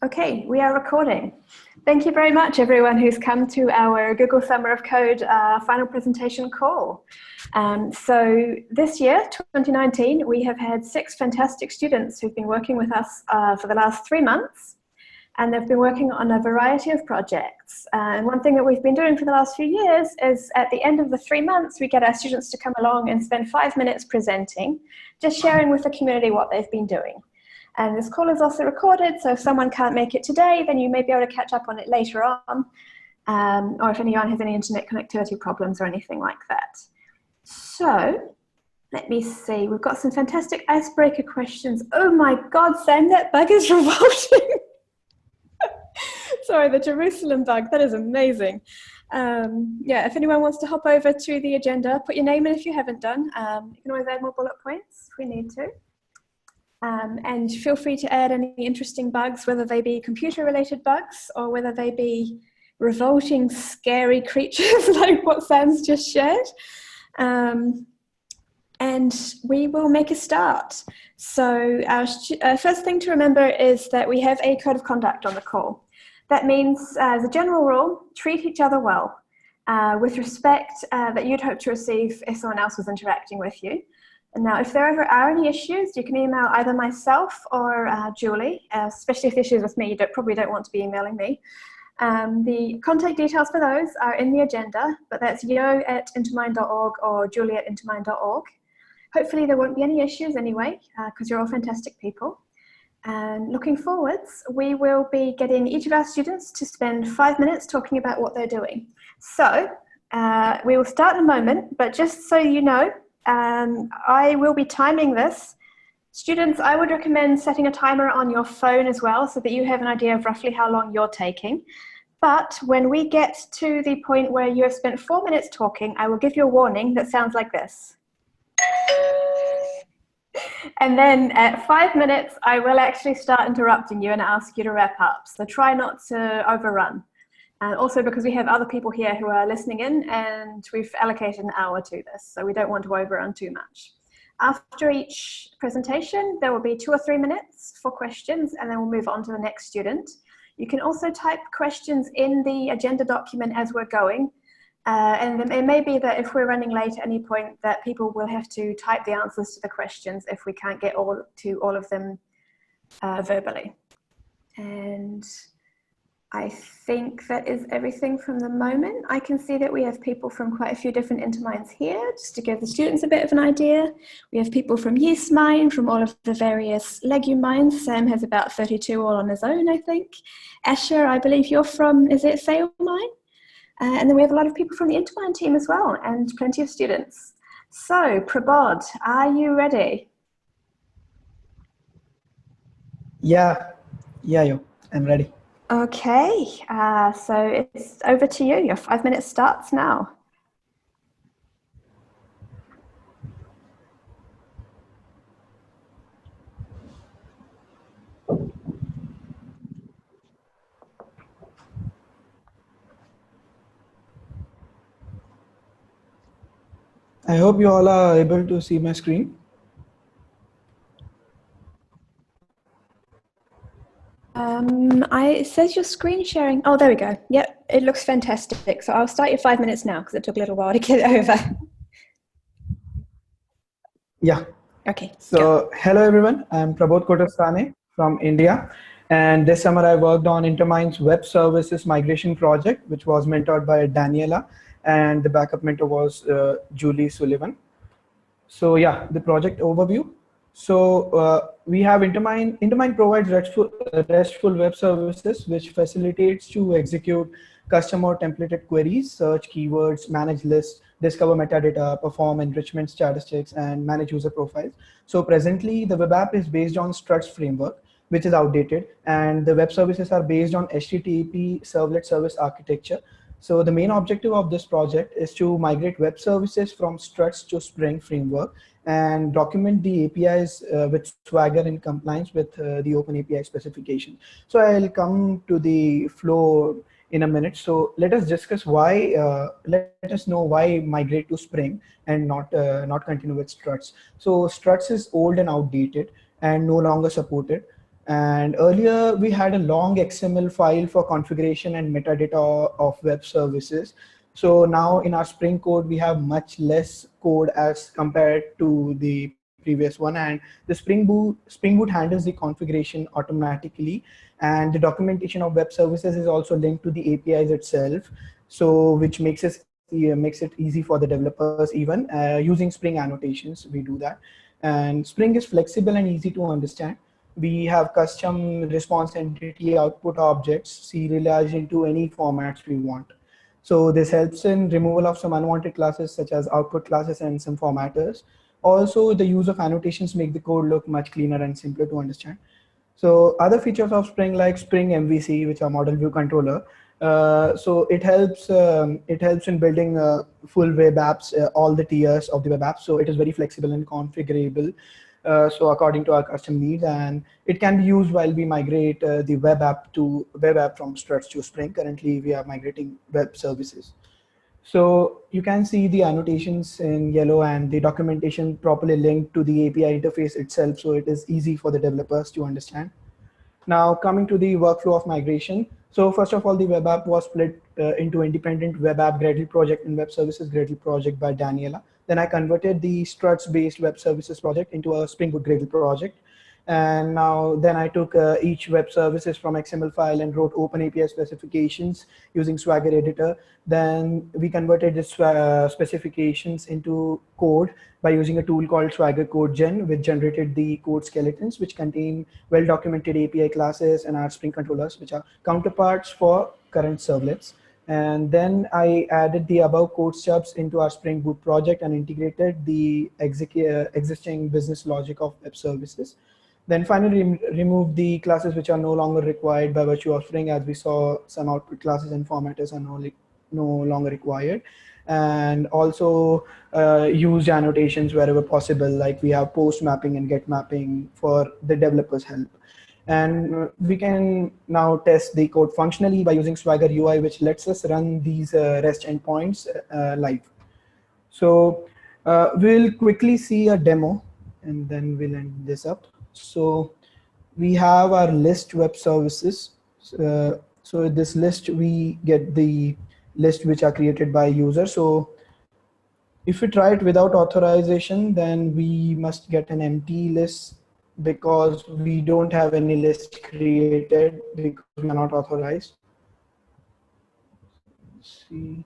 Okay, we are recording. Thank you very much, everyone who's come to our Google Summer of Code final presentation call. So this year, 2019, we have had 6 fantastic students who've been working with us for the last 3 months, and they've been working on a variety of projects. And one thing that we've been doing for the last few years is at the end of the 3 months, we get our students to come along and spend 5 minutes presenting, just sharing with the community what they've been doing. And this call is also recorded, so if someone can't make it today, then you may be able to catch up on it later on, or if anyone has any internet connectivity problems or anything like that. So, let me see, we've got some fantastic icebreaker questions. Oh my God, Sam, that bug is revolting. Sorry, the Jerusalem bug, that is amazing. Yeah, if anyone wants to hop over to the agenda, put your name in if you haven't done. You can always add more bullet points if we need to. And feel free to add any interesting bugs, whether they be computer-related bugs or whether they be revolting, scary creatures like what Sam's just shared. And we will make a start. So our first thing to remember is that we have a code of conduct on the call. That means, as a general rule, treat each other well, with respect that you'd hope to receive if someone else was interacting with you. And now, if there ever are any issues, you can email either myself or Julie, especially if the issues with me, you probably don't want to be emailing me. The contact details for those are in the agenda, but that's yo@intermine.org or julie@intermine.org. Hopefully there won't be any issues anyway, because you're all fantastic people. And looking forwards, we will be getting each of our students to spend 5 minutes talking about what they're doing. So we will start in a moment, but just so you know, I will be timing this. Students, I would recommend setting a timer on your phone as well so that you have an idea of roughly how long you're taking. But when we get to the point where you have spent 4 minutes talking, I will give you a warning that sounds like this. And then at 5 minutes, I will actually start interrupting you and ask you to wrap up. So try not to overrun. And also because we have other people here who are listening in, and we've allocated an hour to this, so we don't want to overrun too much. After each presentation, there will be 2 or 3 minutes for questions, and then we'll move on to the next student. You can also type questions in the agenda document as we're going. And it may be that if we're running late at any point that people will have to type the answers to the questions if we can't get to all of them verbally. And I think that is everything from the moment. I can see that we have people from quite a few different InterMines here, just to give the students a bit of an idea. We have people from YesMine, from all of the various legume mines. Sam has about 32 all on his own, I think. Asher, I believe you're from, is it Sale Mine? And then we have a lot of people from the InterMine team as well, and plenty of students. So, Prabodh, are you ready? Yeah, I'm ready. Okay, so it's over to you. Your 5 minutes starts now. I hope you all are able to see my screen. It says your screen sharing. Oh, there we go. Yep, it looks fantastic. So I'll start your 5 minutes now because it took a little while to get it over. Yeah. Okay. So, go. Hello everyone. I'm Prabodh Kotasane from India. And this summer I worked on InterMine's web services migration project, which was mentored by Daniela, and the backup mentor was Julie Sullivan. So yeah, the project overview. So we have InterMine. InterMine provides RESTful web services which facilitates to execute custom or templated queries, search keywords, manage lists, discover metadata, perform enrichment statistics, and manage user profiles. So presently, the web app is based on Struts framework, which is outdated, and the web services are based on HTTP servlet service architecture. So the main objective of this project is to migrate web services from Struts to Spring framework and document the APIs with Swagger in compliance with the Open API specification. So I'll come to the flow in a minute. So let us discuss why, let us know why migrate to Spring and not continue with Struts. So Struts is old and outdated and no longer supported. And earlier we had a long XML file for configuration and metadata of web services. So now in our Spring code, we have much less code as compared to the previous one. And the Spring Boot handles the configuration automatically. And the documentation of web services is also linked to the APIs itself. So which makes it easy for the developers even using Spring annotations, we do that. And Spring is flexible and easy to understand. We have custom response entity output objects serialized into any formats we want. So this helps in removal of some unwanted classes such as output classes and some formatters. Also, the use of annotations make the code look much cleaner and simpler to understand. So other features of Spring like Spring MVC, which are model view controller. So it helps in building full web apps, all the tiers of the web apps. So it is very flexible and configurable. So according to our custom needs, and it can be used while we migrate the web app from struts to Spring. Currently, we are migrating web services. So you can see the annotations in yellow and the documentation properly linked to the API interface itself. So it is easy for the developers to understand. Now coming to the workflow of migration. So first of all, the web app was split into independent web app Gradle project and web services Gradle project by Daniela. Then I converted the struts based web services project into a Spring Boot Gradle project. And now then I took each web services from XML file and wrote open API specifications using Swagger editor. Then we converted the specifications into code by using a tool called Swagger Code Gen, which generated the code skeletons, which contain well-documented API classes and our Spring controllers, which are counterparts for current servlets. And then I added the above code stubs into our Spring Boot project and integrated the existing business logic of web services. Then finally remove the classes which are no longer required by virtue of Spring, as we saw some output classes and formatters are no longer required. And also used annotations wherever possible, like we have post mapping and get mapping for the developers' help. And we can now test the code functionally by using Swagger UI, which lets us run these REST endpoints live. So we'll quickly see a demo and then we'll end this up. So we have our list web services. So this list, we get the list which are created by user. So if we try it without authorization, then we must get an empty list because we don't have any list created because we are not authorized. Let's see.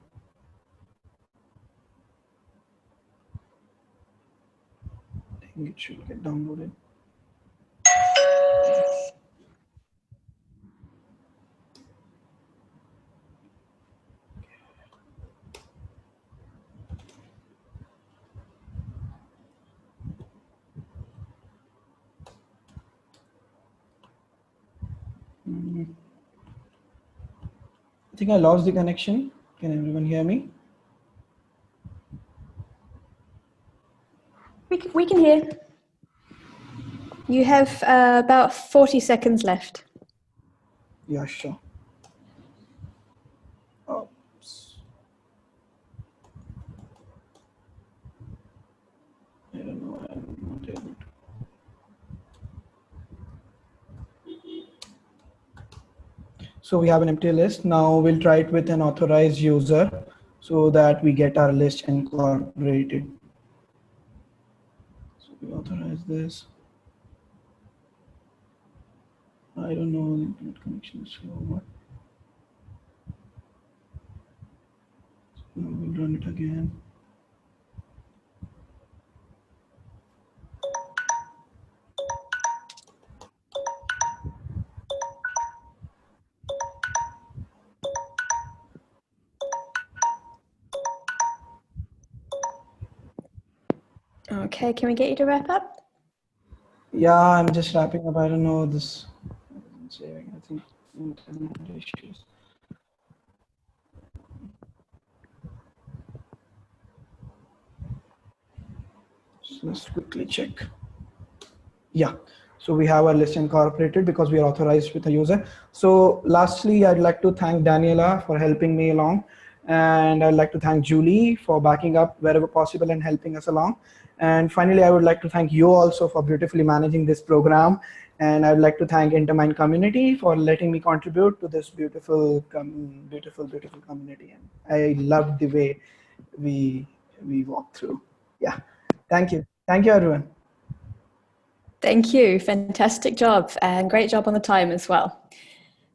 I think it should get downloaded. I think I lost the connection. Can everyone hear me? We can hear. You have about 40 seconds left. Yeah, sure. Oops. I don't know. I'm not able to. So we have an empty list. Now we'll try it with an authorized user so that we get our list incorporated. So we authorize this. I don't know, the internet connection is slow. What? So now we'll run it again. Okay, can we get you to wrap up? Yeah, I'm just wrapping up. I don't know this. Saving. I think internet issues. So let's quickly check. Yeah, so we have our list incorporated because we are authorized with a user. So lastly, I'd like to thank Daniela for helping me along. And I'd like to thank Julie for backing up wherever possible and helping us along. And finally, I would like to thank you also for beautifully managing this program. And I would like to thank InterMine community for letting me contribute to this beautiful community. And I love the way we walk through. Yeah, thank you. Thank you, everyone. Thank you. Fantastic job, and great job on the time as well.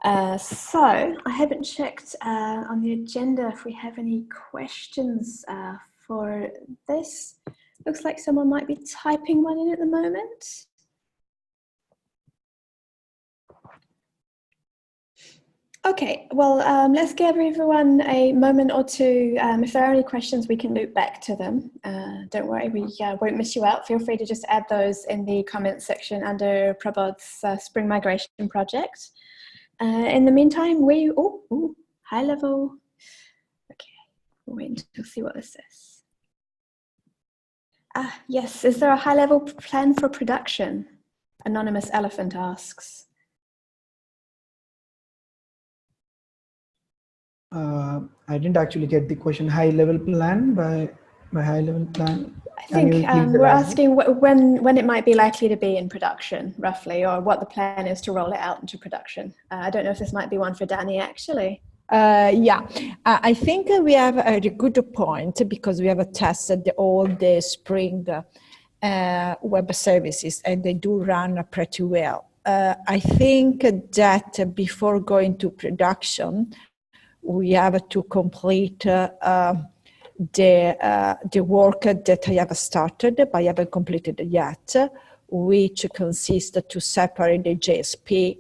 So I haven't checked on the agenda if we have any questions for this. Looks like someone might be typing one in at the moment. Okay, well, let's give everyone a moment or two. If there are any questions, we can loop back to them. Don't worry, we won't miss you out. Feel free to just add those in the comments section under Prabodh's Spring Migration Project. In the meantime, high level. Okay, we'll wait until see what this says. Yes, is there a high level plan for production? Anonymous Elephant asks. I didn't actually get the question. High level plan by high level plan. I think we're asking when it might be likely to be in production, roughly, or what the plan is to roll it out into production. I don't know if this might be one for Danny, actually. I think we have a good point because we have tested all the Spring web services and they do run pretty well. I think that before going to production, we have to complete the work that I have started, but I haven't completed yet, which consists to separate the JSP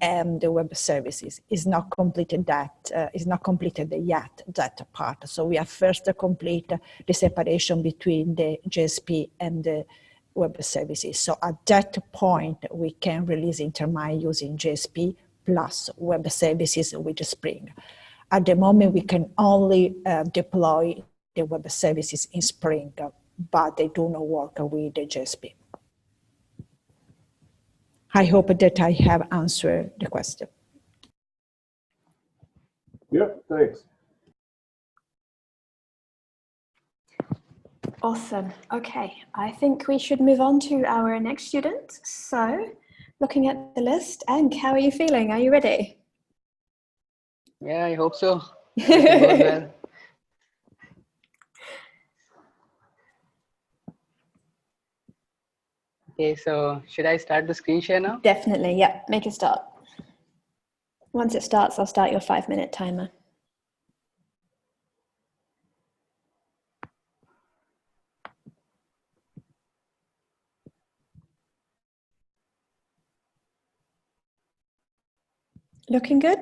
and the web services. Is not completed yet, that part. So we have first to complete the separation between the JSP and the web services. So at that point, we can release InterMine using JSP plus web services with Spring. At the moment, we can only deploy the web services in Spring, but they do not work with the JSP. I hope that I have answered the question. Yep, thanks. Awesome. Okay, I think we should move on to our next student. So, looking at the list, Ank, how are you feeling? Are you ready? Yeah, I hope so. Everything goes well. Okay, so should I start the screen share now? Definitely, yeah. Make a start. Once it starts, I'll start your 5-minute timer. Looking good?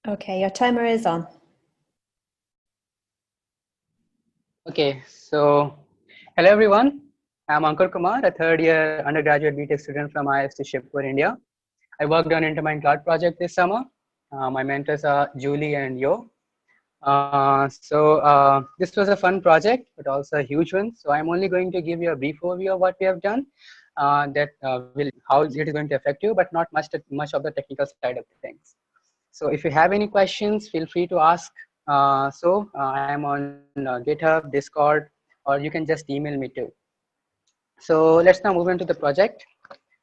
Okay, your timer is on. Okay, so hello everyone. I'm Ankur Kumar, a third-year undergraduate BTech student from IST Shipur, India. I worked on InterMine Cloud project this summer. My mentors are Julie and Yo. This was a fun project, but also a huge one. So I'm only going to give you a brief overview of what we have done, how it is going to affect you, but not much of the technical side of things. So if you have any questions, feel free to ask. I am on GitHub, Discord, or you can just email me too. So let's now move into the project.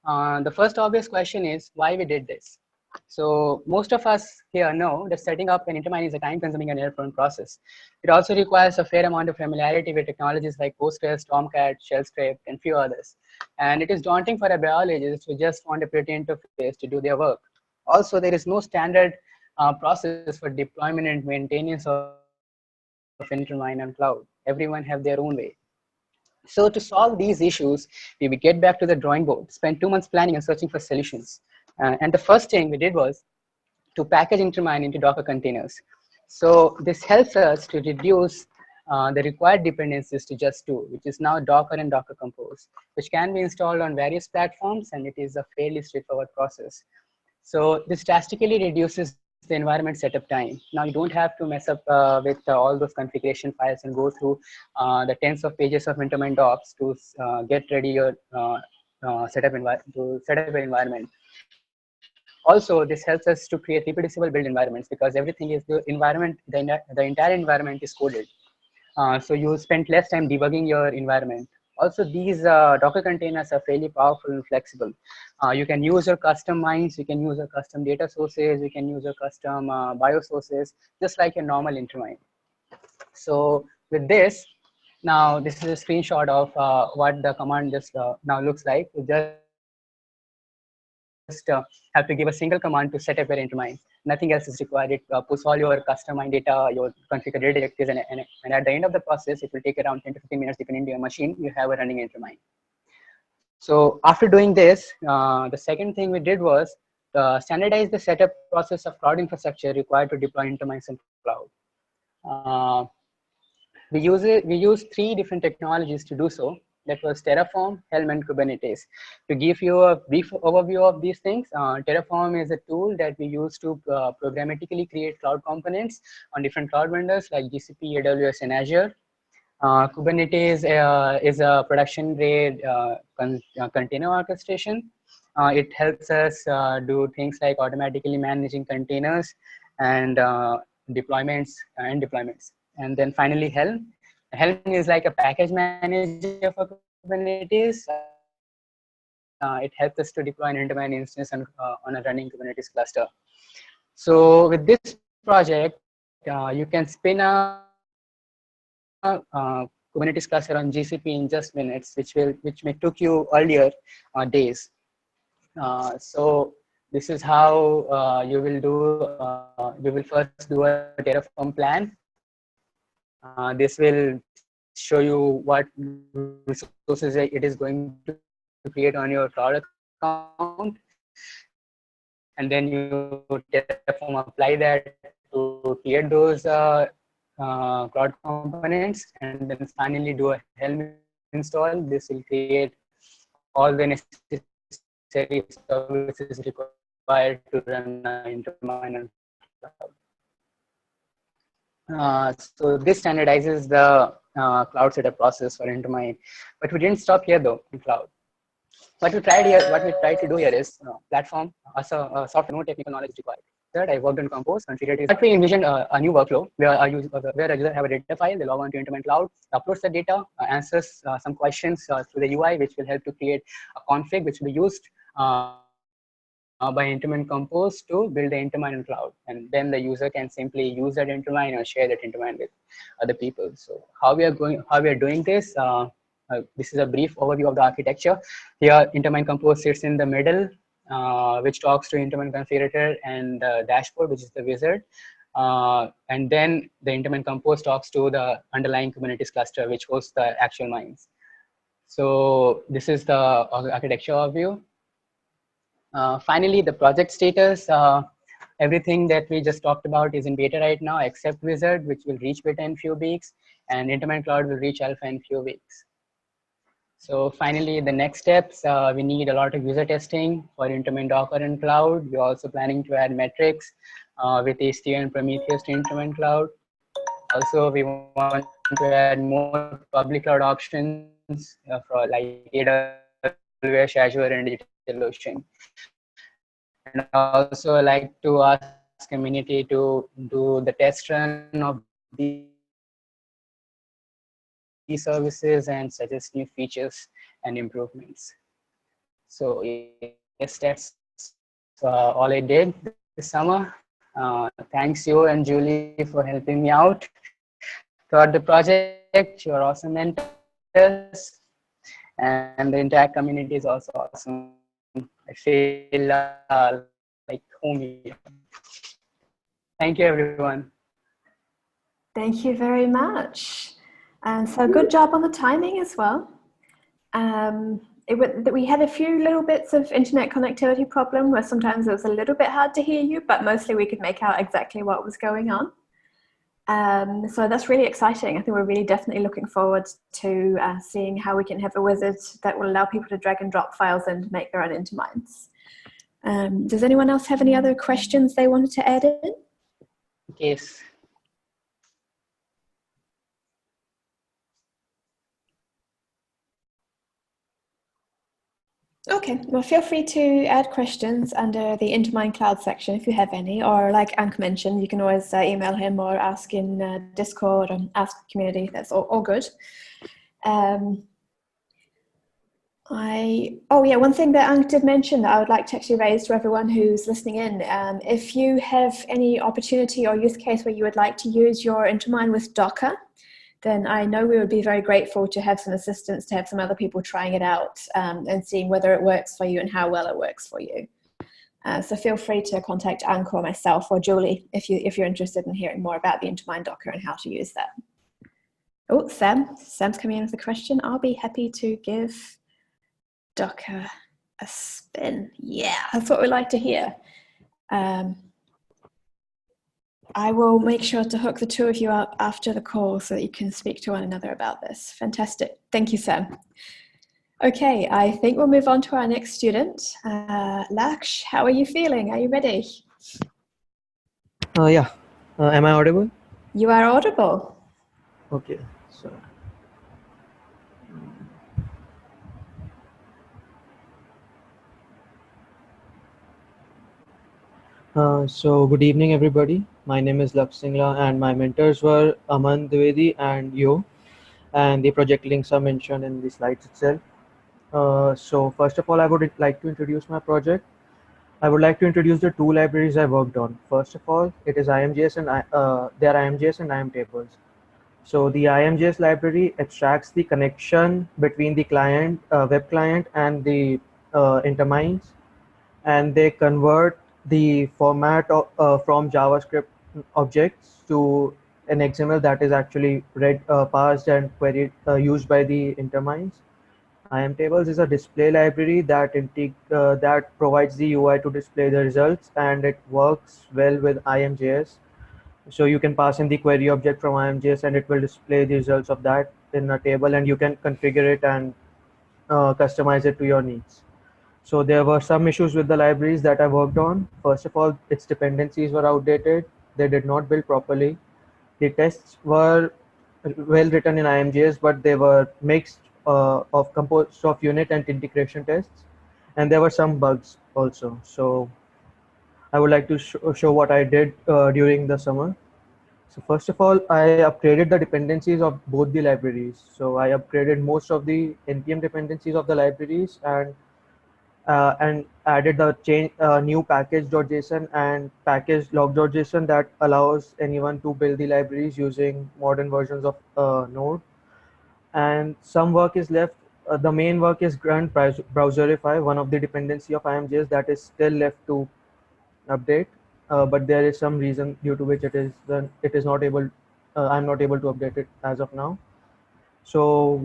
The first obvious question is why we did this. So most of us here know that setting up an InterMine is a time-consuming and error-prone process. It also requires a fair amount of familiarity with technologies like Postgres, Tomcat, Shellscript, and few others. And it is daunting for a biologist who just want a pretty interface to do their work. Also, there is no standard process for deployment and maintenance of InterMine on cloud. Everyone have their own way. So to solve these issues, we would get back to the drawing board, spend 2 months planning and searching for solutions. And the first thing we did was to package InterMine into Docker containers. So this helps us to reduce the required dependencies to just two, which is now Docker and Docker Compose, which can be installed on various platforms, and it is a fairly straightforward process. So this drastically reduces the environment setup time. Now you don't have to mess up with all those configuration files and go through the tens of pages of InterMine docs to get ready your setup an environment. Also, this helps us to create reproducible build environments because everything is the environment, the entire environment is coded. So you spend less time debugging your environment. Also, these Docker containers are fairly powerful and flexible. You can use your custom mines, you can use your custom data sources, you can use your custom biosources, just like a normal InterMine. So with this, now this is a screenshot of what the command just now looks like. You just have to give a single command to set up your InterMine. Nothing else is required. It puts all your custom mine data, your configured directives, and at the end of the process, it will take around 10 to 15 minutes depending on your machine. You have a running InterMine. So after doing this, the second thing we did was standardize the setup process of cloud infrastructure required to deploy InterMines in cloud. We use 3 different technologies to do so. That was Terraform, Helm, and Kubernetes. To give you a brief overview of these things, Terraform is a tool that we use to programmatically create cloud components on different cloud vendors like GCP, AWS, and Azure. Kubernetes is a production grade container orchestration. It helps us do things like automatically managing containers and deployments. And then finally, Helm. Helm is like a package manager for Kubernetes. It helps us to deploy an InterMine instance on a running Kubernetes cluster. So with this project, you can spin a Kubernetes cluster on GCP in just minutes, which may took you earlier days. So this is how you will do. You will first do a Terraform plan. This will show you what resources it is going to create on your cloud account, and then you Terraform apply that to create those cloud components, and then finally do a Helm install. This will create all the necessary services required to run InterMine on cloud. So this standardizes the cloud setup process for InterMine. But we didn't stop here though in cloud. What we tried to do here is platform, also software, no technical knowledge required. Third, I worked on Compose, configured it. But we envisioned a new workflow where a user have a data file, they log on to InterMine Cloud, uploads the data, answers some questions through the UI, which will help to create a config which will be used by InterMine Compose to build the InterMine in cloud. And then the user can simply use that InterMine or share that InterMine with other people. So how we are doing this, this is a brief overview of the architecture. Here, InterMine Compose sits in the middle, which talks to InterMine configurator and the dashboard, which is the wizard. And then the InterMine Compose talks to the underlying Kubernetes cluster, which hosts the actual mines. So this is the architecture overview. Finally, the project status. Everything that we just talked about is in beta right now, except Wizard, which will reach beta in few weeks, and InterMine Cloud will reach alpha in few weeks. So finally, the next steps, we need a lot of user testing for InterMine Docker and Cloud. We're also planning to add metrics with Istio and Prometheus to InterMine Cloud. Also, we want to add more public cloud options for like AWS, Azure, and DigitalOcean. And also like to ask community to do the test run of these services and suggest new features and improvements. So yes, that's all I did this summer. Thanks you and Julie for helping me out throughout the project. You're awesome mentors, and the entire community is also awesome. I feel like home here. Thank you, everyone. Thank you very much. So good job on the timing as well. We had a few little bits of internet connectivity problem where sometimes it was a little bit hard to hear you, but mostly we could make out exactly what was going on. So that's really exciting. I think we're really definitely looking forward to seeing how we can have a wizard that will allow people to drag and drop files and make their own InterMines. Does anyone else have any other questions they wanted to add in? Yes. Okay, well, feel free to add questions under the InterMine Cloud section if you have any, or like Ank mentioned, you can always email him or ask in Discord and ask the community. That's all good. One thing that Ank did mention that I would like to actually raise to everyone who's listening in, if you have any opportunity or use case where you would like to use your InterMine with Docker, then I know we would be very grateful to have some assistance, to have some other people trying it out and seeing whether it works for you and how well it works for you. So feel free to contact Ank or myself or Julie if you're interested in hearing more about the InterMine Docker and how to use that. Oh, Sam's coming in with a question. I'll be happy to give Docker a spin. Yeah, that's what we like to hear. I will make sure to hook the two of you up after the call so that you can speak to one another about this. Fantastic. Thank you, Sam. Okay, I think we'll move on to our next student. Laksh, how are you feeling? Are you ready? Yeah. Am I audible? You are audible. Okay. So good evening, everybody. My name is Laksh Singla, and my mentors were Aman Dwivedi and Yo, and the project links are mentioned in the slides itself. So first of all, I would like to introduce my project. I would like to introduce the two libraries I worked on. First of all, it is IMJS and they are IMJS and IMtables. So the IMJS library extracts the connection between the client, web client, and the intermines, and they convert the format from JavaScript objects to an XML that is actually read, parsed, and queried, used by the intermines. IMtables is a display library that provides the UI to display the results, and it works well with IMJS. So you can pass in the query object from IMJS, and it will display the results of that in a table, and you can configure it and customize it to your needs. So there were some issues with the libraries that I worked on. First of all, its dependencies were outdated. They did not build properly. The tests were well written in IMJS, but they were mixed of composed of unit and integration tests, and there were some bugs also. So I would like to show what I did during the summer. So first of all, I upgraded the dependencies of both the libraries. So I upgraded most of the npm dependencies of the libraries, and added the new package.json and package log.json that allows anyone to build the libraries using modern versions of Node. And some work is left. The main work is grunt browserify, one of the dependency of IMJS that is still left to update, but there is some reason due to which it is not able. I'm not able to update it as of now. So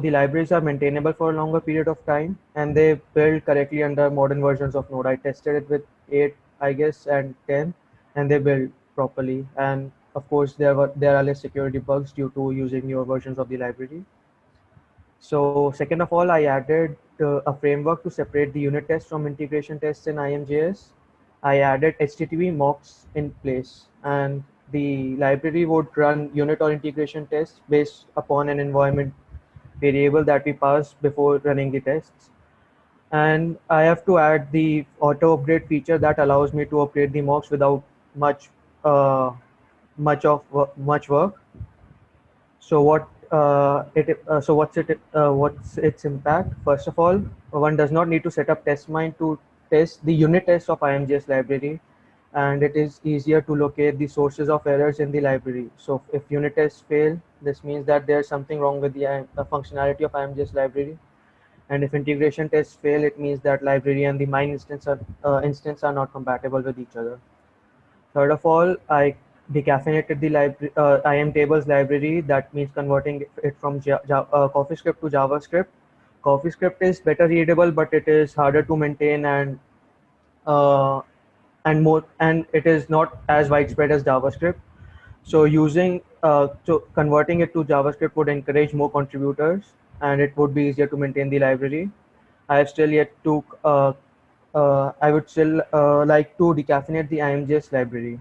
the libraries are maintainable for a longer period of time, and they build correctly under modern versions of Node. I tested it with 8, I guess, and 10, and they build properly. And of course, there are less security bugs due to using newer versions of the library. So second of all, I added a framework to separate the unit tests from integration tests in IMJS. I added HTTP mocks in place, and the library would run unit or integration tests based upon an environment variable that we pass before running the tests. And I have to add the auto upgrade feature that allows me to upgrade the mocks without much uh, much work. So what's its impact? First of all, one does not need to set up testmine to test the unit tests of IMJS library, and it is easier to locate the sources of errors in the library. So if unit tests fail, this means that there's something wrong with the functionality of IMJS library. And if integration tests fail, it means that library and the mine instance are not compatible with each other. Third of all, I decaffeinated the library, IMtables library. That means converting it from CoffeeScript to JavaScript. CoffeeScript is better readable, but it is harder to maintain uh, and it is not as widespread as JavaScript. So converting it to JavaScript would encourage more contributors, and it would be easier to maintain the library. I have still yet to I would still like to decaffeinate the IMJS library.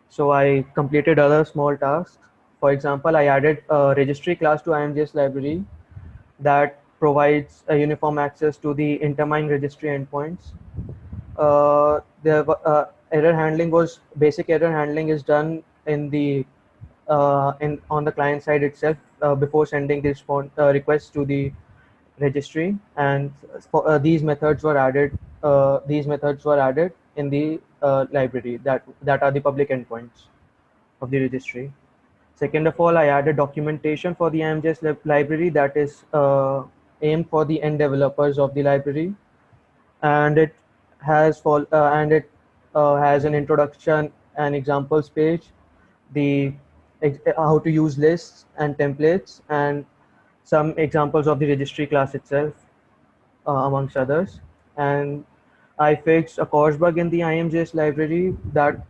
So I completed other small tasks. For example, I added a registry class to IMJS library that provides a uniform access to the InterMine registry endpoints. Error handling was basic error handling is done in the on the client side itself before sending the request to the registry, and these methods were added. These methods were added in the library that are the public endpoints of the registry. Second of all, I added documentation for the IMJS library that is aimed for the end developers of the library, and it has an introduction and examples page, the how to use lists and templates, and some examples of the registry class itself, amongst others. And I fixed a cause bug in the IMJS library that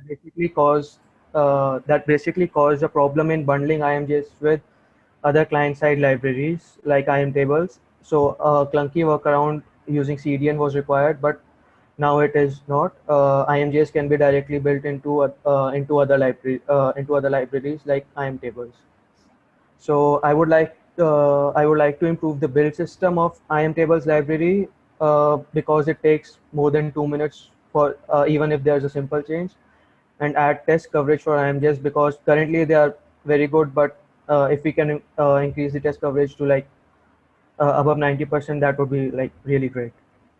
basically caused a problem in bundling IMJS with other client-side libraries like IMtables. So a clunky workaround using CDN was required, but now it is not. IMJS can be directly built into other libraries like IMtables. So I would like to improve the build system of IMtables library because it takes more than 2 minutes for even if there's a simple change, and add test coverage for IMJS because currently they are very good, but if we can increase the test coverage to like above 90%, that would be like really great.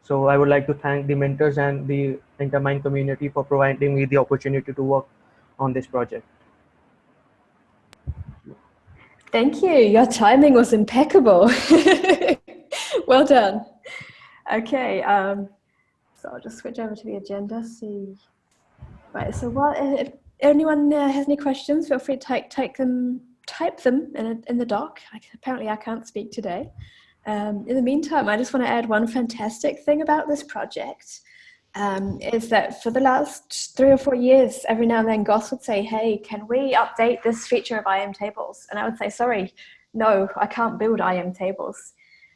So I would like to thank the mentors and the InterMine community for providing me the opportunity to work on this project. Thank you. Your timing was impeccable. Well done. Okay, so I'll just switch over to the agenda. See, right. So, if anyone has any questions, feel free to type them in the doc. Apparently, I can't speak today. In the meantime, I just want to add one fantastic thing about this project. Is that for the last 3 or 4 years, every now and then GSoC would say, hey, can we update this feature of IMtables? And I would say, sorry, no, I can't build IMtables.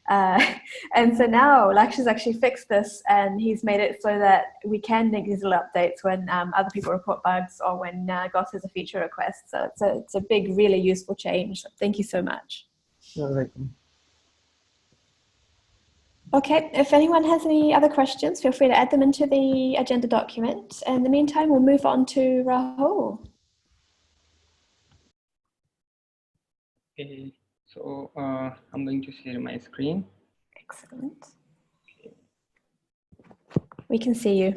And so now Laksh has actually fixed this, and he's made it so that we can make these little updates when other people report bugs or when GSoC has a feature request. So it's a big, really useful change. So thank you so much. You're welcome. Okay, if anyone has any other questions, feel free to add them into the agenda document. In the meantime, we'll move on to Rahul. Okay, so I'm going to share my screen. Excellent. We can see you.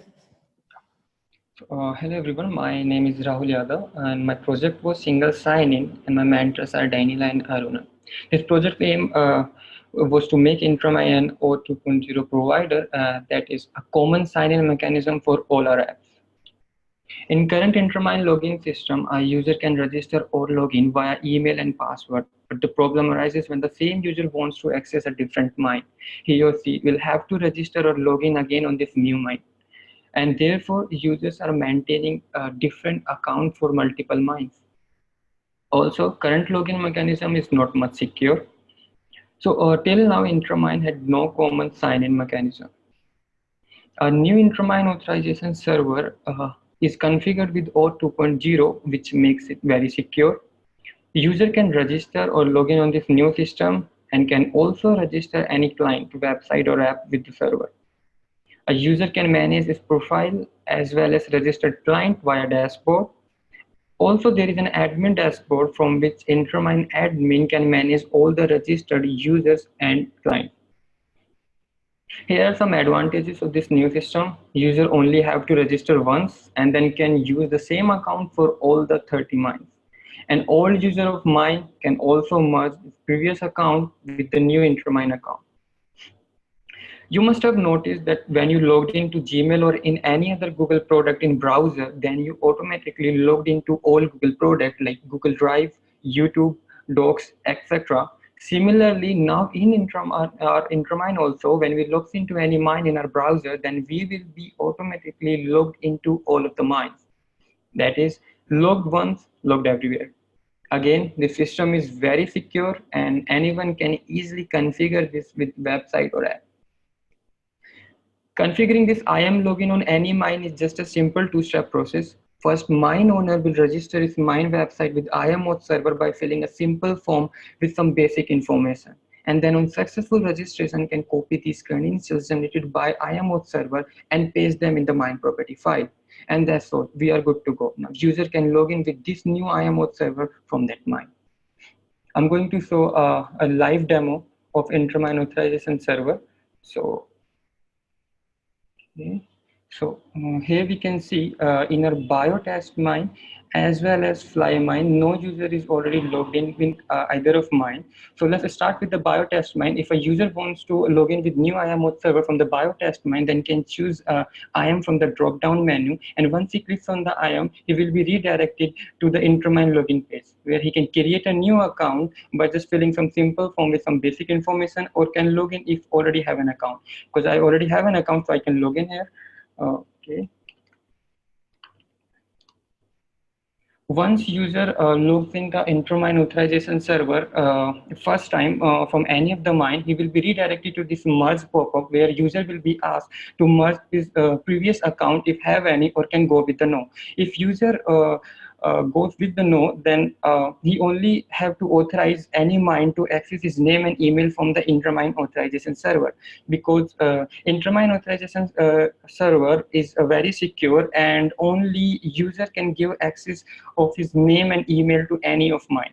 Hello everyone, my name is Rahul Yadav and my project was single sign-in and my mentors are Daniela and Aruna. This project aim was to make InterMine an OAuth 2.0 provider that is a common sign-in mechanism for all our apps. In current InterMine login system, a user can register or log in via email and password, but the problem arises when the same user wants to access a different mine. He or she will have to register or log in again on this new mine. And therefore, users are maintaining a different account for multiple mines. Also, current login mechanism is not much secure. So till now, InterMine had no common sign-in mechanism. A new InterMine authorization server is configured with OAuth 2.0, which makes it very secure. User can register or log in on this new system and can also register any client, website, or app with the server. A user can manage his profile as well as registered client via dashboard. Also, there is an admin dashboard from which InterMine admin can manage all the registered users and clients. Here are some advantages of this new system. User only have to register once and then can use the same account for all the 30 mines. An old user of mine can also merge his previous account with the new InterMine account. You must have noticed that when you logged into Gmail or in any other Google product in browser, then you automatically logged into all Google products like Google Drive, YouTube, Docs, etc. Similarly, now in InterMine also, when we log into any mine in our browser, then we will be automatically logged into all of the mines. That is, logged once, logged everywhere. Again, the system is very secure and anyone can easily configure this with website or app. Configuring this IAM login on any mine is just a simple two-step process. First, mine owner will register his mine website with IAM auth server by filling a simple form with some basic information. And then on successful registration, can copy these credentials generated by IAMOD server and paste them in the mine property file. And that's all. We are good to go. Now user can log in with this new IAMOD server from that mine. I'm going to show a live demo of InterMine authorization server. So, okay. So here we can see in our biotest mine as well as fly mine, no user is already logged in with either of mine. So let's start with the biotest mine. If a user wants to log in with new IAMOD server from the biotest mine, then can choose IAM from the drop down menu. And once he clicks on the IAM, he will be redirected to the InterMine login page where he can create a new account by just filling some simple form with some basic information, or can log in if already have an account. Because I already have an account, so I can log in here. Okay. Once user logs in the InterMine authorization server first time from any of the mine, he will be redirected to this merge pop-up where user will be asked to merge his previous account if have any, or can go with the no. If user goes with the no, then he only have to authorize any mine to access his name and email from the InterMine authorization server, because InterMine authorization server is very secure and only user can give access of his name and email to any of mine.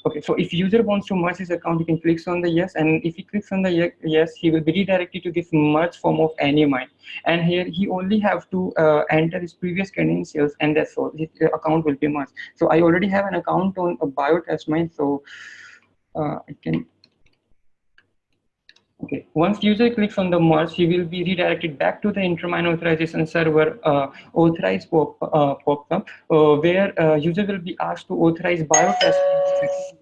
Okay, so if user wants to merge his account, he can click on the yes, and if he clicks on the yes, he will be redirected to this merge form of any mine. And here he only have to enter his previous credentials, and that's all. His account will be merged. So I already have an account on a biotest mine, so I can. Okay, once user clicks on the merge, he will be redirected back to the InterMine authorization server authorize pop-up where user will be asked to authorize biotest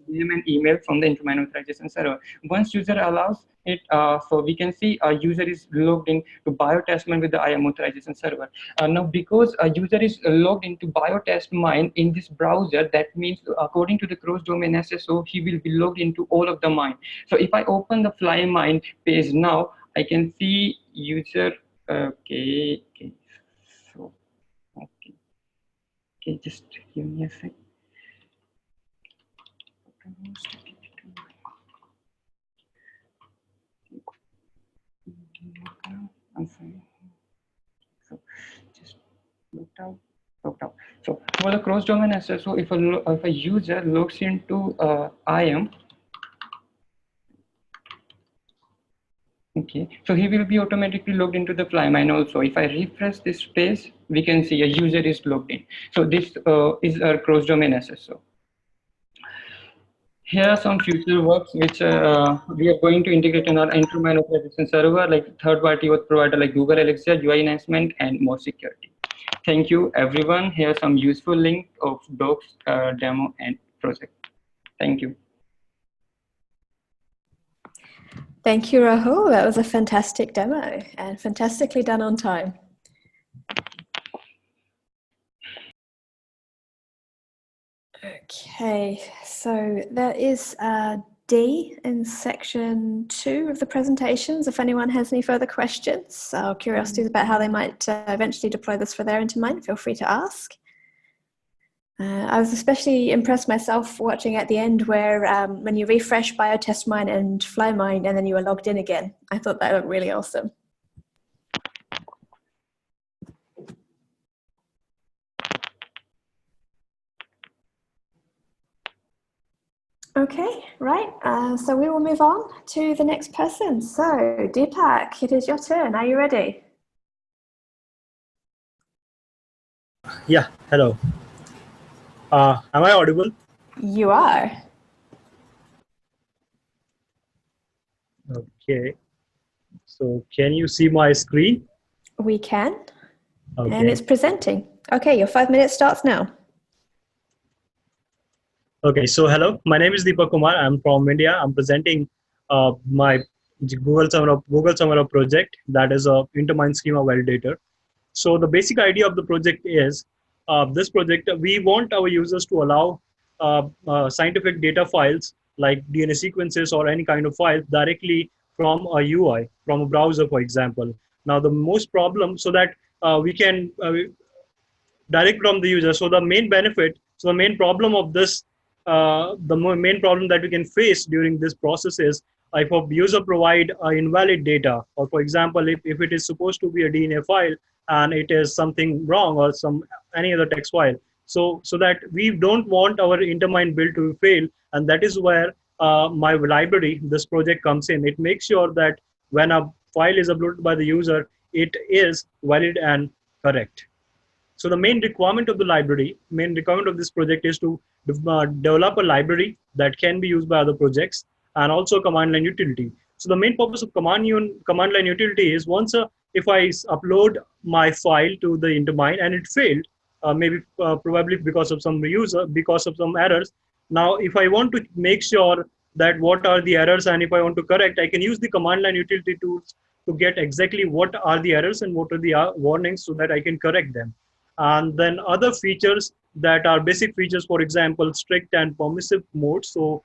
name and email from the InterMine authorization server. Once user allows it, so we can see a user is logged in to biotestmine with the IAM authorization server. Now, because a user is logged into biotestmine in this browser, that means according to the cross-domain SSO, he will be logged into all of the mine. So if I open the fly mine page now, I can see user. Okay. So okay, just give me a sec. I'm sorry. So just looked out. So for the cross-domain SSO, if a user logs into IAM, okay, so he will be automatically logged into the Flymine also. If I refresh this page, we can see a user is logged in. So this is our cross-domain SSO. Here are some future works which we are going to integrate in our InterMine authorization server, like third-party auth provider like Google Alexa, UI enhancement, and more security. Thank you, everyone. Here are some useful link of docs, demo, and project. Thank you. Thank you, Rahul. That was a fantastic demo and fantastically done on time. Okay, so that is D in section 2 of the presentations. If anyone has any further questions or curiosities about how they might eventually deploy this for their InterMine, feel free to ask. I was especially impressed myself watching at the end where when you refresh biotestmine and flymine and then you are logged in again. I thought that looked really awesome. Okay, right. So we will move on to the next person. So Deepak, it is your turn. Are you ready? Yeah, hello. Am I audible? You are. Okay. So can you see my screen? We can. Okay. And it's presenting. Okay, your 5 minutes starts now. Okay, so hello, my name is Deepak Kumar. I'm from India. I'm presenting my Google Summer project, that is a InterMine schema validator. So the basic idea of the project is this project, we want our users to allow scientific data files like DNA sequences or any kind of files directly from a UI, from a browser, for example. Now the most problem, so that we can direct from the user. So the main benefit, the main problem of this, the main problem that we can face during this process is if a user provide invalid data, or for example, if it is supposed to be a DNA file and it is something wrong or any other text file, so that we don't want our InterMine build to fail, and that is where my library, this project, comes in. It makes sure that when a file is uploaded by the user, it is valid and correct. So the main requirement of this project is to develop a library that can be used by other projects, and also a command line utility. So the main purpose of command line utility is if I upload my file to the InterMine and it failed, probably because of because of some errors. Now, if I want to make sure that what are the errors, and if I want to correct, I can use the command line utility tools to get exactly what are the errors and what are the warnings, so that I can correct them. And then other features that are basic features, for example, strict and permissive mode. So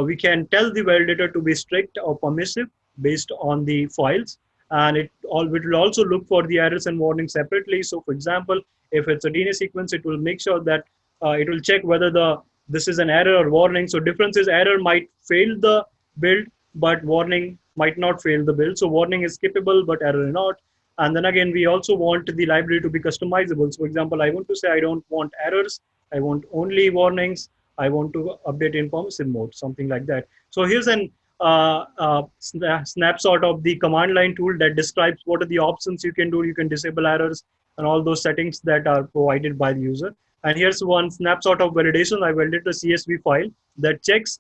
we can tell the validator to be strict or permissive based on the files, and it will also look for the errors and warnings separately. So for example, if it's a DNA sequence, it will make sure that it will check whether this is an error or warning. So difference is error might fail the build, but warning might not fail the build. So warning is skippable, but error not. And then again, we also want the library to be customizable. So for example, I want to say I don't want errors, I want only warnings, I want to update in permissive mode, something like that. So here's an snapshot of the command line tool that describes what are the options you can do. You can disable errors and all those settings that are provided by the user. And here's one snapshot of validation. I validated a CSV file that checks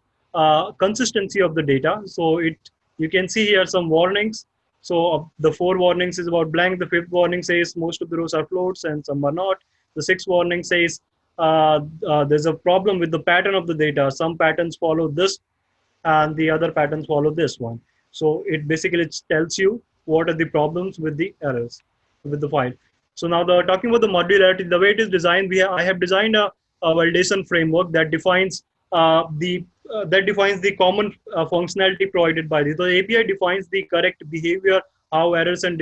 consistency of the data. So you can see here some warnings. So the 4 warnings is about blank. The 5th warning says most of the rows are floats and some are not. The 6th warning says there's a problem with the pattern of the data. Some patterns follow this and the other patterns follow this one. So it basically tells you what are the problems with the errors with the file. So now talking about the modularity, the way it is designed, I have designed a validation framework that defines the common functionality provided by this. The API defines the correct behavior, how errors and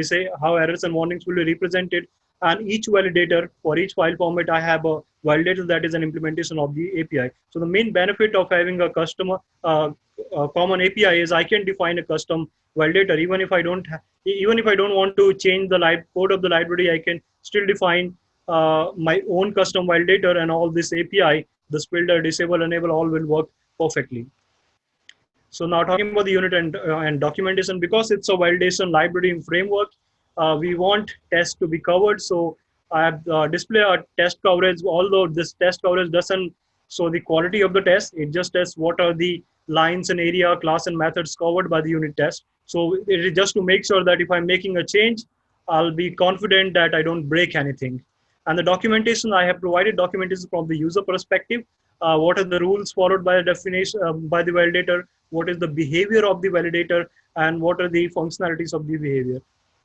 warnings will be represented, and each validator for each file format, I have a validator that is an implementation of the API. So the main benefit of having a common API is I can define a custom validator. Even if I don't want to change the code of the library, I can still define my own custom validator, and all this API, this filter, disable, enable, all will work perfectly. So now talking about the unit and documentation, because it's a validation library and framework, we want tests to be covered. So I have display a test coverage, although this test coverage doesn't show the quality of the test. It just tests what are the lines and area, class and methods covered by the unit test. So it is just to make sure that if I'm making a change, I'll be confident that I don't break anything. And the documentation, I have provided documentation from the user perspective. What are the rules followed by the definition by the validator? What is the behavior of the validator, and what are the functionalities of the behavior?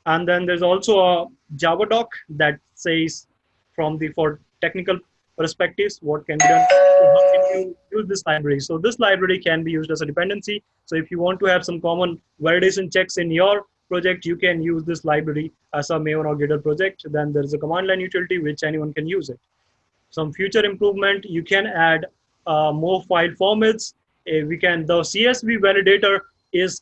And then there's also a Java doc that says for technical perspectives what can be done. How can you use this library? So this library can be used as a dependency. So if you want to have some common validation checks in your project, you can use this library as a Maven or GitHub project. Then there's a command line utility which anyone can use it. Some future improvement, you can add more file formats. The CSV validator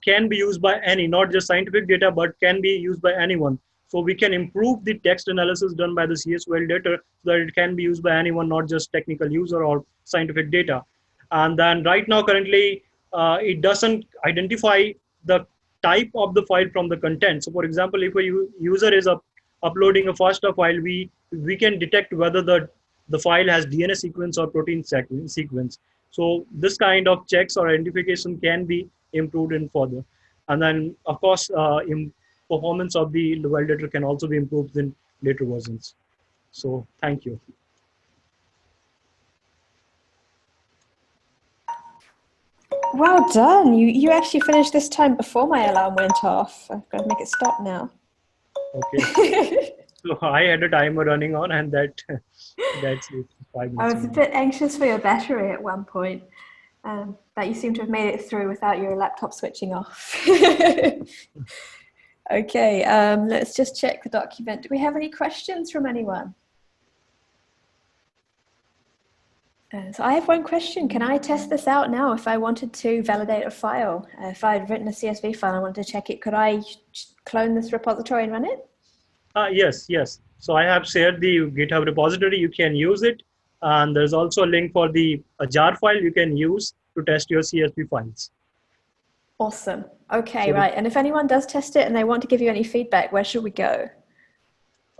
can be used by any, not just scientific data, but can be used by anyone. So we can improve the text analysis done by the CSV validator so that it can be used by anyone, not just technical user or scientific data. And then right now, currently, it doesn't identify the type of the file from the content. So for example, if a user is uploading a FASTA file, we can detect whether the file has DNA sequence or protein sequence. So this kind of checks or identification can be improved in further. And then of course, performance of the validator can also be improved in later versions. So thank you. Well done. You actually finished this time before my alarm went off. I've got to make it stop now. Okay. So I had a timer running on, and that's it. 5 minutes. I was a bit anxious for your battery at one point, but you seem to have made it through without your laptop switching off. Okay, let's just check the document. Do we have any questions from anyone? So I have one question. Can I test this out now if I wanted to validate a file? If I'd written a CSV file and I wanted to check it, could I clone this repository and run it? Yes, yes. So I have shared the GitHub repository. You can use it. And there's also a link for the jar file you can use to test your CSV files. Awesome. Okay, So right. And if anyone does test it and they want to give you any feedback, where should we go?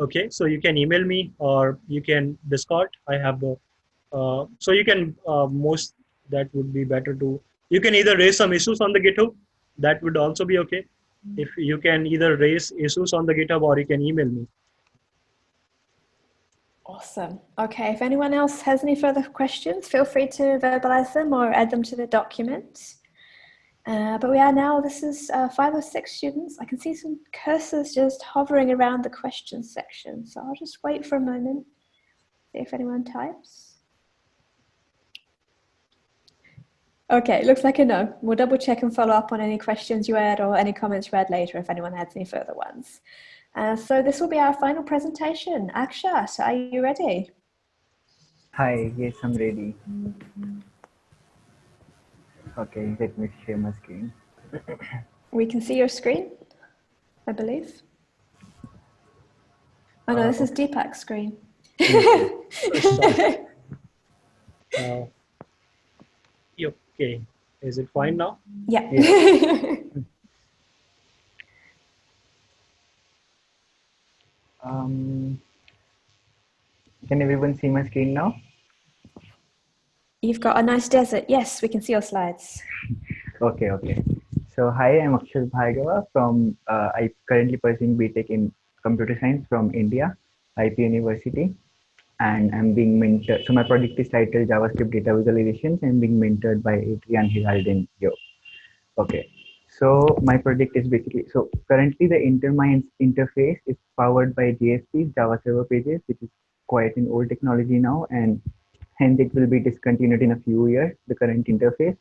Okay, so you can email me or you can Discord. I have the, so you can that would be better to, you can either raise some issues on the GitHub. That would also be okay. If you can either raise issues on the GitHub or you can email me. Awesome. Okay, if anyone else has any further questions, feel free to verbalize them or add them to the document. But we are now, this is 5 or 6 students. I can see some cursors just hovering around the questions section. So I'll just wait for a moment, see if anyone types. Okay, looks like a no. We'll double check and follow up on any questions you had or any comments you had later if anyone has any further ones. So this will be our final presentation. Akshat, are you ready? Hi, yes, I'm ready. Okay, let me share my screen. We can see your screen, I believe. Oh no, this is Deepak's screen. Okay, is it fine now? Yeah. Yeah. Can everyone see my screen now? You've got a nice desert. Yes, we can see your slides. Okay. So hi, I'm Akshat Bhargava from, I currently pursuing BTech in computer science from India, IP University. And I'm being mentored. So my project is titled JavaScript Data Visualizations. I'm being mentored by Adrian Hiralden here. Okay. So my project is basically, so currently the InterMine interface is powered by JSP's Java Server Pages, which is quite an old technology now, and hence it will be discontinued in a few years, the current interface.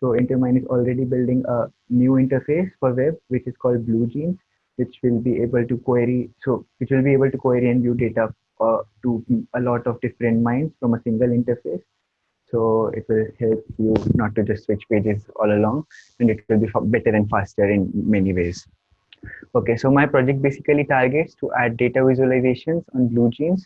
So InterMine is already building a new interface for web, which is called BlueJeans, which will be able to query, and view data to a lot of different mines from a single interface. So it will help you not to just switch pages all along, and it will be better and faster in many ways. Okay, so my project basically targets to add data visualizations on BlueJeans,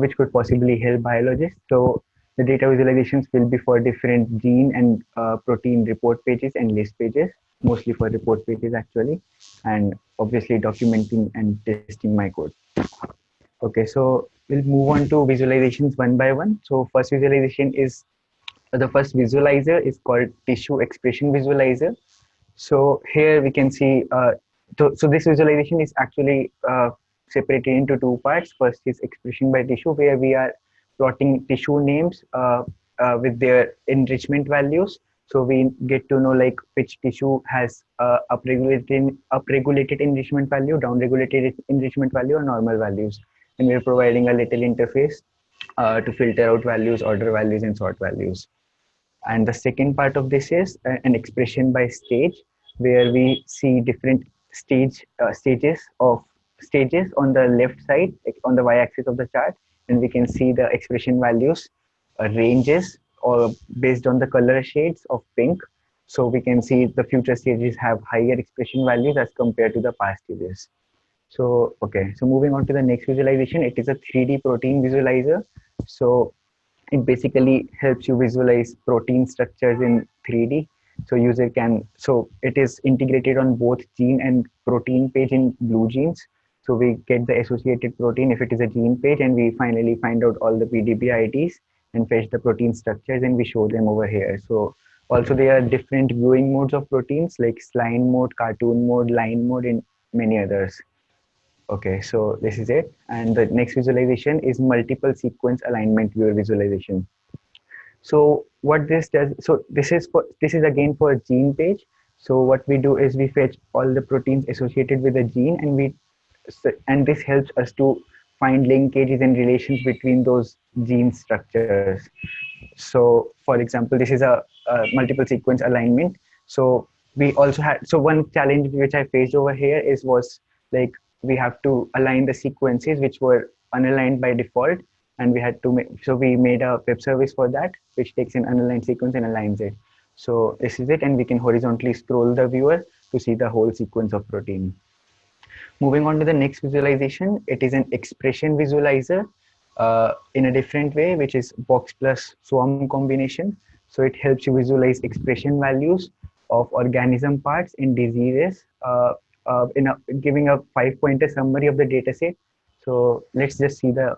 which could possibly help biologists. So the data visualizations will be for different gene and protein report pages and list pages, mostly for report pages actually, and obviously documenting and testing my code. Okay, so we'll move on to visualizations one by one. So first visualization is, the first visualizer is called tissue expression visualizer. So here we can see, so this visualization is actually separated into two parts. First is expression by tissue, where we are plotting tissue names with their enrichment values. So we get to know like which tissue has upregulated enrichment value, downregulated enrichment value, or normal values. And we're providing a little interface to filter out values, order values, and sort values. And the second part of this is an expression by stage, where we see different stages on the left side, on the y-axis of the chart, and we can see the expression values ranges or based on the color shades of pink. So we can see the future stages have higher expression values as compared to the past stages. So, okay, so moving on to the next visualization, it is a 3D protein visualizer. So it basically helps you visualize protein structures in 3D. So user can, so it is integrated on both gene and protein page in BlueJeans. So we get the associated protein if it is a gene page, and we finally find out all the PDB IDs and fetch the protein structures, and we show them over here. So also there are different viewing modes of proteins like slime mode, cartoon mode, line mode, and many others. Okay, so this is it. And the next visualization is multiple sequence alignment viewer visualization. So what this does, so this is again for a gene page. So what we do is we fetch all the proteins associated with a gene, and this helps us to find linkages and relations between those gene structures. So for example, this is a multiple sequence alignment. So we also had, so one challenge which I faced over here was like, we have to align the sequences which were unaligned by default. and we had to make, so we made a web service for that, which takes an unaligned sequence and aligns it. So this is it, and we can horizontally scroll the viewer to see the whole sequence of protein. Moving on to the next visualization, it is an expression visualizer in a different way, which is box plus swarm combination. So it helps you visualize expression values of organism parts in diseases giving a 5-pointer summary of the dataset. So let's just see the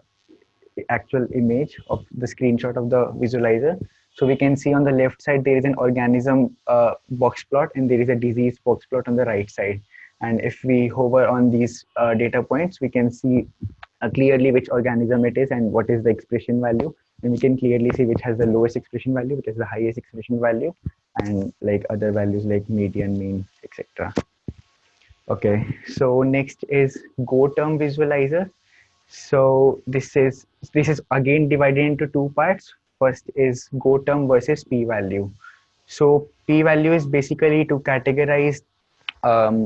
actual image of the screenshot of the visualizer. So we can see on the left side there is an organism box plot, and there is a disease box plot on the right side. And if we hover on these data points, we can see clearly which organism it is and what is the expression value. And we can clearly see which has the lowest expression value, which has the highest expression value, and like other values like median, mean, etc. Okay, so next is GoTerm visualizer. So this is again divided into two parts. First is GoTerm versus p-value. So p-value is basically to categorize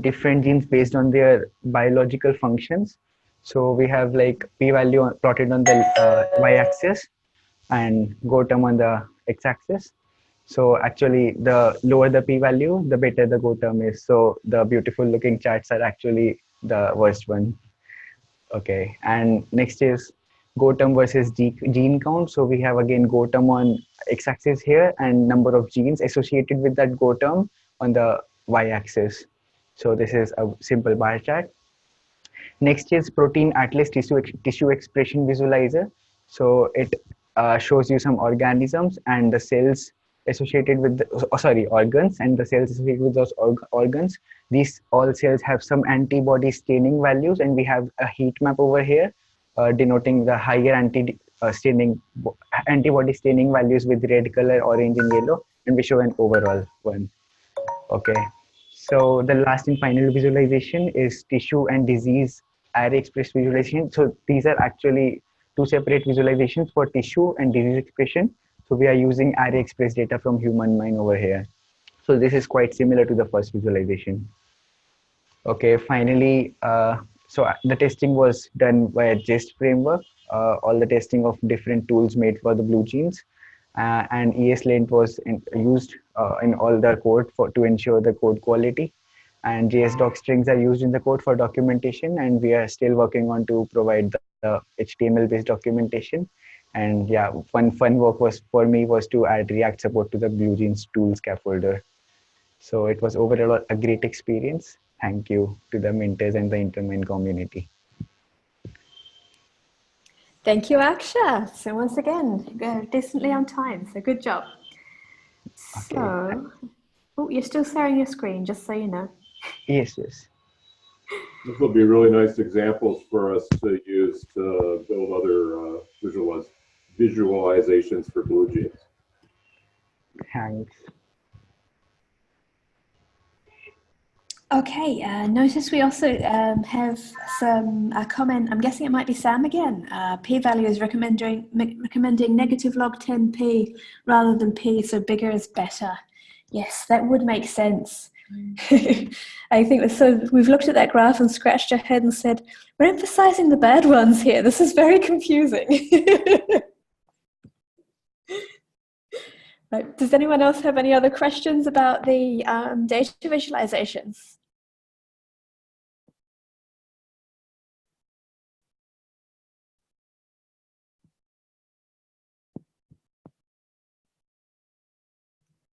different genes based on their biological functions. So we have like p-value plotted on the y-axis and GoTerm on the x-axis. So actually, the lower the p-value, the better the GoTerm is. So the beautiful looking charts are actually the worst one. Okay, and next is GoTerm versus gene count. So we have again GoTerm on x-axis here and number of genes associated with that GoTerm on the y-axis. So this is a simple bar chart. Next is Protein Atlas tissue expression visualizer. So it shows you some organisms and the cells associated with the, organs and the cells associated with those organs. These all cells have some antibody staining values, and we have a heat map over here denoting the higher antibody staining values with red color, orange and yellow, and we show an overall one. Okay, so the last and final visualization is tissue and disease array express visualization. So these are actually two separate visualizations for tissue and disease expression. So we are using array express data from InterMine over here. So this is quite similar to the first visualization. Okay, finally, so the testing was done via GIST framework, all the testing of different tools made for the blue genes. And ESLint was used in all the code to ensure the code quality. And JSDoc strings are used in the code for documentation, and we are still working on to provide the HTML-based documentation. And yeah, one fun work was for me was to add React support to the BlueJeans tool scaffolder. So it was overall a great experience. Thank you to the mentors and the InterMine community. Thank you, Aksha. So once again, decently on time, so good job. Okay. So, oh, you're still sharing your screen, just so you know. Yes, yes. This will be really nice examples for us to use to build other visualizations for BlueJeans. Thanks. Okay, notice we also have some comment. I'm guessing it might be Sam again. P-value is recommending negative log 10p rather than p, so bigger is better. Yes, that would make sense. I think so. We've looked at that graph and scratched our head and said, we're emphasizing the bad ones here. This is very confusing. Right. Does anyone else have any other questions about the data visualizations?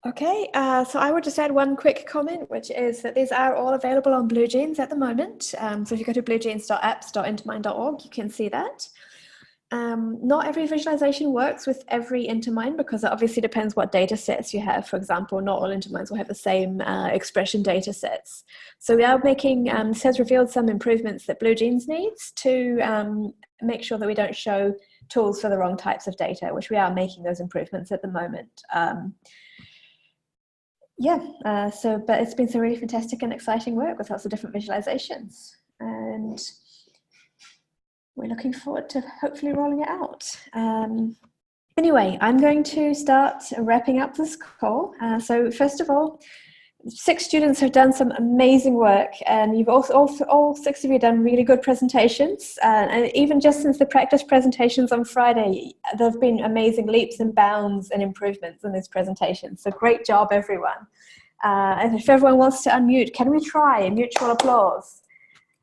Okay, so I would just add one quick comment, which is that these are all available on BlueJeans at the moment. So if you go to bluejeans.apps.intermine.org, you can see that. Not every visualization works with every InterMine because it obviously depends what data sets you have. For example, not all InterMines will have the same expression data sets. So we are making, this has revealed some improvements that BlueJeans needs to make sure that we don't show tools for the wrong types of data, which we are making those improvements at the moment. But it's been some really fantastic and exciting work with lots of different visualizations. And we're looking forward to hopefully rolling it out. Anyway, I'm going to start wrapping up this call. So first of all, 6 students have done some amazing work, and you've also all 6 of you done really good presentations. And even just since the practice presentations on Friday, there have been amazing leaps and bounds and improvements in these presentations. So great job, everyone. And if everyone wants to unmute, can we try a mutual applause?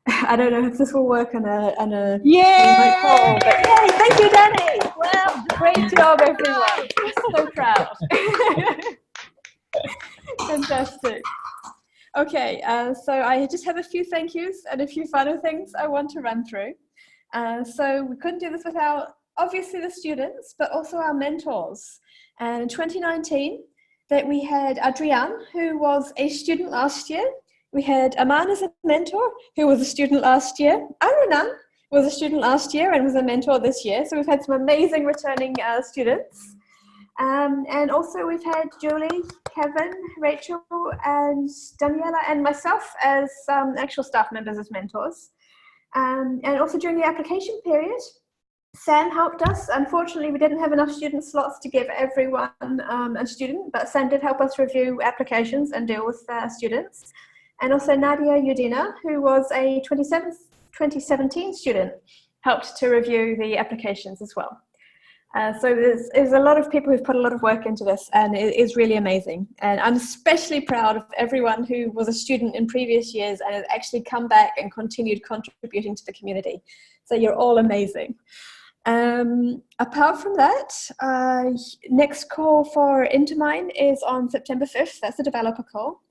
I don't know if this will work on a remote call, but yay! Thank you, Danny. Well, great job, everyone. So proud. Fantastic. Okay, so I just have a few thank yous and a few final things I want to run through. So we couldn't do this without obviously the students, but also our mentors. And in 2019, that we had Adrian, who was a student last year. We had Aman as a mentor, who was a student last year. Arunan was a student last year and was a mentor this year. So we've had some amazing returning students. And also we've had Julie, Kevin, Rachel, and Daniela, and myself as actual staff members as mentors. And also during the application period, Sam helped us. Unfortunately, we didn't have enough student slots to give everyone a student, but Sam did help us review applications and deal with students. And also Nadia Udina, who was a 2017 student, helped to review the applications as well. So there's a lot of people who've put a lot of work into this, and it is really amazing. And I'm especially proud of everyone who was a student in previous years and has actually come back and continued contributing to the community. So you're all amazing. Apart from that, next call for InterMine is on September 5th. That's the developer call.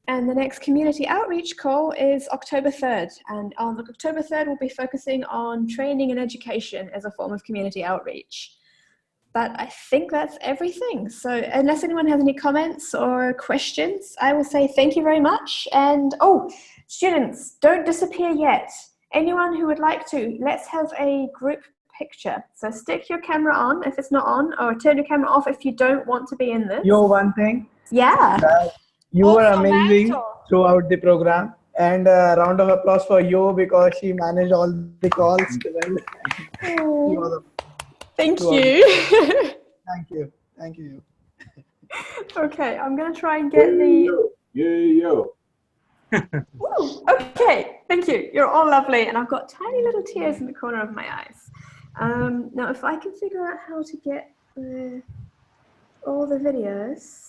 And the next community outreach call is October 3rd. And on October 3rd, we'll be focusing on training and education as a form of community outreach. But I think that's everything. So unless anyone has any comments or questions, I will say thank you very much. And oh, students, don't disappear yet. Anyone who would like to, let's have a group picture. So stick your camera on if it's not on, or turn your camera off if you don't want to be in this. One thing. Yeah. You were amazing throughout the program. And a round of applause for Yo, because she managed all the calls. Thank you. Thank you. Thank you. Okay, I'm going to try and get the... Yo. Ooh, okay, thank you. You're all lovely. And I've got tiny little tears in the corner of my eyes. Now, if I can figure out how to get all the videos...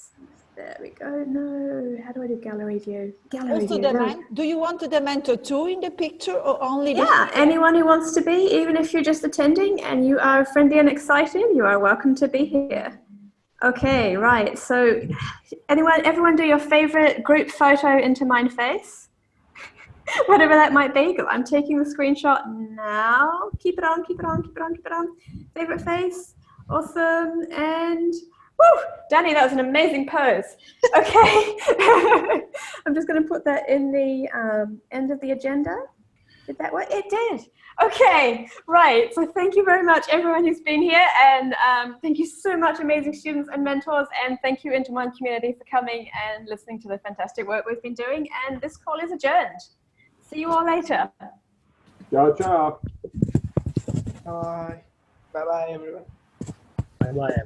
There we go. No, how do I do gallery view? Gallery view. Do you want the mentor too in the picture, or only the Yeah, anyone who wants to be, even if you're just attending and you are friendly and excited, you are welcome to be here. Okay, right. So everyone do your favorite group photo into my face. Whatever that might be. I'm taking the screenshot now. Keep it on, keep it on, keep it on, keep it on. Favorite face. Awesome. And woo, Danny, that was an amazing pose. Okay. I'm just going to put that in the end of the agenda. Did that work? It did. Okay, right. So thank you very much, everyone who's been here. And thank you so much, amazing students and mentors. And thank you, InterMine community, for coming and listening to the fantastic work we've been doing. And this call is adjourned. See you all later. Ciao, ciao. Bye. Bye-bye, everyone. Bye-bye.